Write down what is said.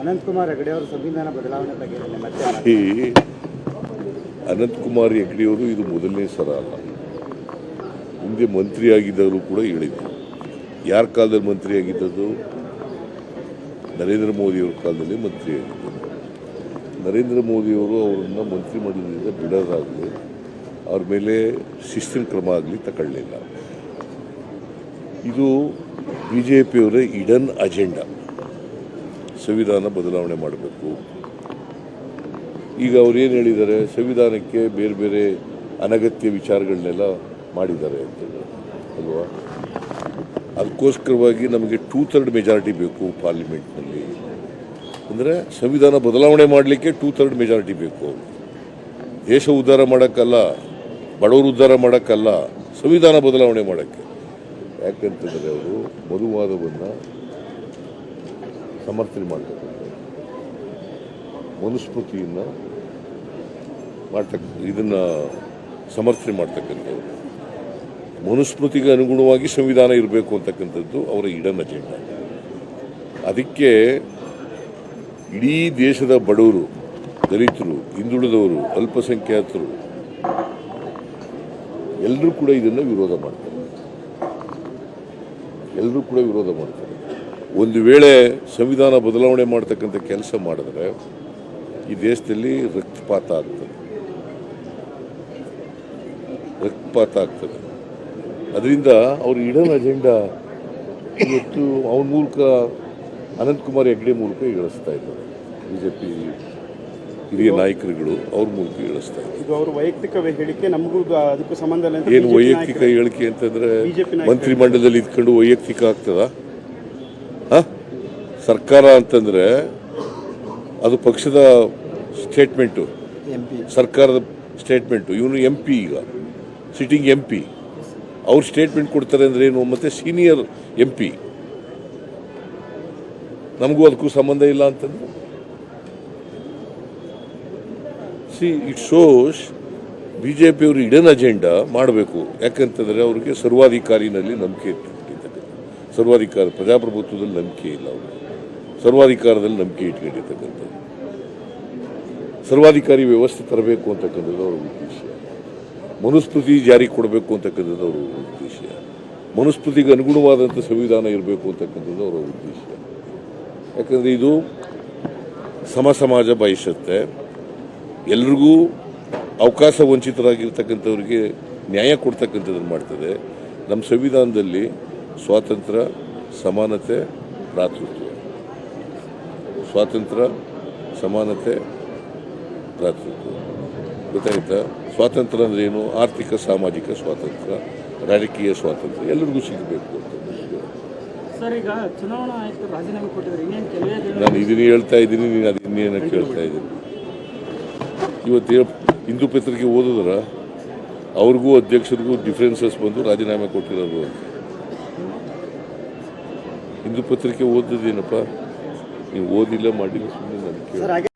ಅನಂತಕುಮಾರ್ ಹೆಗಡೆ ಅವರು ಸಂವಿಧಾನ ಬದಲಾವಣೆ ಬಗ್ಗೆ ಅನಂತಕುಮಾರ್ ಹೆಗಡೆಯವರು ಇದು ಮೊದಲನೇ ಸಲ ಅಲ್ಲ. ಹಿಂದೆ ಮಂತ್ರಿಯಾಗಿದ್ದವರು ಕೂಡ ಹೇಳಿದರು. ಯಾರ ಕಾಲದಲ್ಲಿ ಮಂತ್ರಿಯಾಗಿದ್ದದ್ದು? ನರೇಂದ್ರ ಮೋದಿಯವ್ರ ಕಾಲದಲ್ಲಿ ಮಂತ್ರಿಯಾಗಿದ್ದರು. ನರೇಂದ್ರ ಮೋದಿಯವರು ಅವರನ್ನು ಮಂತ್ರಿಮಂಡಲದಿಂದ ಬಿಡೋದಾಗಲಿ ಅವ್ರ ಮೇಲೆ ಶಿಸ್ತಿನ ಕ್ರಮ ಆಗಲಿ ತಗೊಳ್ಳಿಲ್ಲ. ಇದು BJPಯವರ ಇಡನ್ ಅಜೆಂಡಾ. ಸಂವಿಧಾನ ಬದಲಾವಣೆ ಮಾಡಬೇಕು. ಈಗ ಅವ್ರು ಏನು ಹೇಳಿದ್ದಾರೆ, ಸಂವಿಧಾನಕ್ಕೆ ಬೇರೆ ಬೇರೆ ಅನಗತ್ಯ ವಿಚಾರಗಳನ್ನೆಲ್ಲ ಮಾಡಿದ್ದಾರೆ ಅಂತ ಅಲ್ವಾ. ಅದಕ್ಕೋಸ್ಕರವಾಗಿ ನಮಗೆ 2/3 ಮೆಜಾರಿಟಿ ಬೇಕು ಪಾರ್ಲಿಮೆಂಟ್ನಲ್ಲಿ. ಅಂದರೆ ಸಂವಿಧಾನ ಬದಲಾವಣೆ ಮಾಡಲಿಕ್ಕೆ 2/3 ಮೆಜಾರಿಟಿ ಬೇಕು. ದೇಶ ಉದ್ಧಾರ ಮಾಡೋಕ್ಕಲ್ಲ, ಬಡವರು ಉದ್ಧಾರ ಮಾಡೋಕ್ಕಲ್ಲ, ಸಂವಿಧಾನ ಬದಲಾವಣೆ ಮಾಡೋಕ್ಕೆ. ಯಾಕಂತಂದರೆ ಅವರು ಮನುವಾದವನ್ನು ಸಮರ್ಥನೆ ಮಾಡ್ತಕ್ಕಂಥ, ಮನುಸ್ಮೃತಿಯನ್ನು ಇದನ್ನು ಸಮರ್ಥನೆ ಮಾಡ್ತಕ್ಕಂಥವ್ರು. ಮನುಸ್ಮೃತಿಗೆ ಅನುಗುಣವಾಗಿ ಸಂವಿಧಾನ ಇರಬೇಕು ಅಂತಕ್ಕಂಥದ್ದು ಅವರ ಇಡನ್ ಅಜೆಂಡಾ. ಅದಕ್ಕೆ ಇಡೀ ದೇಶದ ಬಡವರು, ದಲಿತರು, ಹಿಂದುಳಿದವರು, ಅಲ್ಪಸಂಖ್ಯಾತರು ಎಲ್ಲರೂ ಕೂಡ ಇದನ್ನು ವಿರೋಧ ಮಾಡ್ತಾರೆ. ಒಂದು ವೇಳೆ ಸಂವಿಧಾನ ಬದಲಾವಣೆ ಮಾಡ್ತಕ್ಕಂಥ ಕೆಲಸ ಮಾಡಿದ್ರೆ ಈ ದೇಶದಲ್ಲಿ ರಕ್ತಪಾತ ಆಗ್ತದೆ. ಅದರಿಂದ ಅವ್ರ ಇಡನ್ ಅಜೆಂಡಾ ಇವತ್ತು ಅವನ ಮೂಲಕ, ಅನಂತಕುಮಾರ್ ಹೆಗಡೆ ಮೂಲಕ ಹೇಳಿಸ್ತಾ ಇದ್ದಾರೆ. BJP ಹಿರಿಯ ನಾಯಕರುಗಳು ಅವ್ರ ಮೂಲಕ ಹೇಳಿಸ್ತಾ ಇದ್ದಾರೆ. ಇದು ಅವ್ರ ವೈಯಕ್ತಿಕ ಹೇಳಿಕೆ, ನಮಗೂ ಅದಕ್ಕೂ ಸಂಬಂಧ ಇಲ್ಲ. ಏನು ವೈಯಕ್ತಿಕ ಹೇಳಿಕೆ ಅಂತಂದ್ರೆ ಮಂತ್ರಿಮಂಡಲದಲ್ಲಿ ಇದ್ಕೊಂಡು ವೈಯಕ್ತಿಕ ಆಗ್ತದ? ಸರ್ಕಾರ ಅಂತಂದ್ರೆ ಅದು ಪಕ್ಷದ ಸ್ಟೇಟ್ಮೆಂಟು, ಸರ್ಕಾರದ ಸ್ಟೇಟ್ಮೆಂಟು. ಇವನು MP, ಈಗ ಸಿಟ್ಟಿಂಗ್ MP, ಅವ್ರು ಸ್ಟೇಟ್ಮೆಂಟ್ ಕೊಡ್ತಾರೆ ಅಂದ್ರೆ ಏನು? ಮತ್ತೆ ಸೀನಿಯರ್ MP, ನಮಗೂ ಅದಕ್ಕೂ ಸಂಬಂಧ ಇಲ್ಲ ಅಂತಂದ್ರೆ ಇಟ್ ಶೋಸ್ BJPಯವರು ಇಡನ್ ಅಜೆಂಡಾ ಮಾಡಬೇಕು. ಯಾಕಂತಂದರೆ ಅವ್ರಿಗೆ ಸರ್ವಾಧಿಕಾರಿನಲ್ಲಿ ನಂಬಿಕೆ ಇಟ್ಕೊಂಡಿರ್ತಕ್ಕಂಥ, ಸರ್ವಾಧಿಕಾರ ಪ್ರಜಾಪ್ರಭುತ್ವದಲ್ಲಿ ನಂಬಿಕೆ ಇಲ್ಲ. ಅವರು ಸರ್ವಾಧಿಕಾರದಲ್ಲಿ ನಂಬಿಕೆ ಇಟ್ಕೊಂಡಿರ್ತಕ್ಕಂಥದ್ದು. ಸರ್ವಾಧಿಕಾರಿ ವ್ಯವಸ್ಥೆ ತರಬೇಕು ಅಂತಕ್ಕಂಥದ್ದು ಅವರ ಉದ್ದೇಶ. ಮನುಸ್ಮೃತಿ ಜಾರಿ ಕೊಡಬೇಕು ಅಂತಕ್ಕಂಥದ್ದು ಅವರ ಉದ್ದೇಶ. ಮನುಸ್ಮೃತಿಗೆ ಅನುಗುಣವಾದಂಥ ಸಂವಿಧಾನ ಇರಬೇಕು ಅಂತಕ್ಕಂಥದ್ದು ಅವರ ಉದ್ದೇಶ. ಯಾಕಂದರೆ ಇದು ಸಮಾಜ ಬಯಸುತ್ತೆ. ಎಲ್ರಿಗೂ ಅವಕಾಶ ವಂಚಿತರಾಗಿರ್ತಕ್ಕಂಥವ್ರಿಗೆ ನ್ಯಾಯ ಕೊಡ್ತಕ್ಕಂಥದ್ದನ್ನು ಮಾಡ್ತದೆ. ನಮ್ಮ ಸಂವಿಧಾನದಲ್ಲಿ ಸ್ವಾತಂತ್ರ್ಯ, ಸಮಾನತೆ, ಭ್ರಾತೃತ್ವ, ಗೊತ್ತಾಯ್ತಾ? ಸ್ವಾತಂತ್ರ್ಯ ಅಂದ್ರೆ ಏನು? ಆರ್ಥಿಕ ಸಾಮಾಜಿಕ ಸ್ವಾತಂತ್ರ್ಯ, ರಾಜಕೀಯ ಸ್ವಾತಂತ್ರ್ಯ ಎಲ್ಲರಿಗೂ ಸಿಗಬೇಕು ಅಂತ. ನಾನು ಇದನ್ನೇ ಹೇಳ್ತಾ ಇದ್ದೀನಿ, ನೀನು ಅದು ಇನ್ನೇನ ಕೇಳ್ತಾ ಇದ್ದೀನಿ. ಇವತ್ತು ಹಿಂದೂ ಪತ್ರಿಕೆ ಓದಿದ್ರ ಅವ್ರಿಗೂ ಅಧ್ಯಕ್ಷರಿಗೂ ಡಿಫ್ರೆನ್ಸಸ್ ಬಂದು ರಾಜೀನಾಮೆ ಕೊಟ್ಟಿರೋದು ಅಂತ. ಹಿಂದೂ ಪತ್ರಿಕೆ ಓದಿದ್ದೇನಪ್ಪ? ನೀವು ಓದಿಲ್ಲ, ಮಾಡಿಲ್ಲ, ಸುಮ್ಮನೆ ನನಗೆ